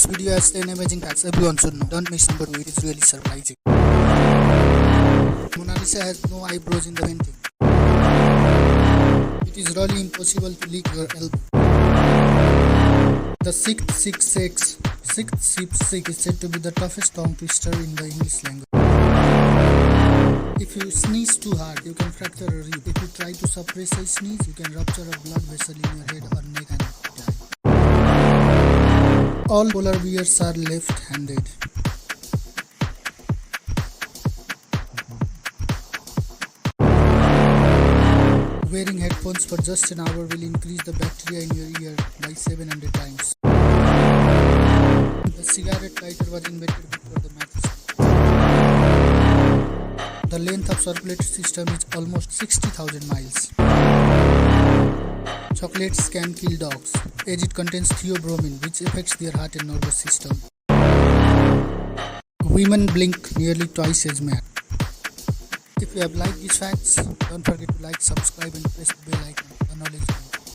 This video has 10 amazing facts everyone should know. Don't miss number 2, it is really surprising. Mona Lisa has no eyebrows in the painting. It is really impossible to lick your elbow. The 666 is said to be the toughest tongue twister in the English language. If you sneeze too hard, you can fracture a rib. If you try to suppress a sneeze, you can rupture a blood vessel in your head or neck and die. All polar bears are left-handed. Wearing headphones for just an hour will increase the bacteria in your ear by 700 times. The cigarette lighter was invented before the matchstick. The length of circulatory system is almost 60,000 miles. Chocolates can kill dogs, as it contains theobromine, which affects their heart and nervous system. Women blink nearly twice as men. If you have liked these facts, don't forget to like, subscribe and press the bell icon. The knowledge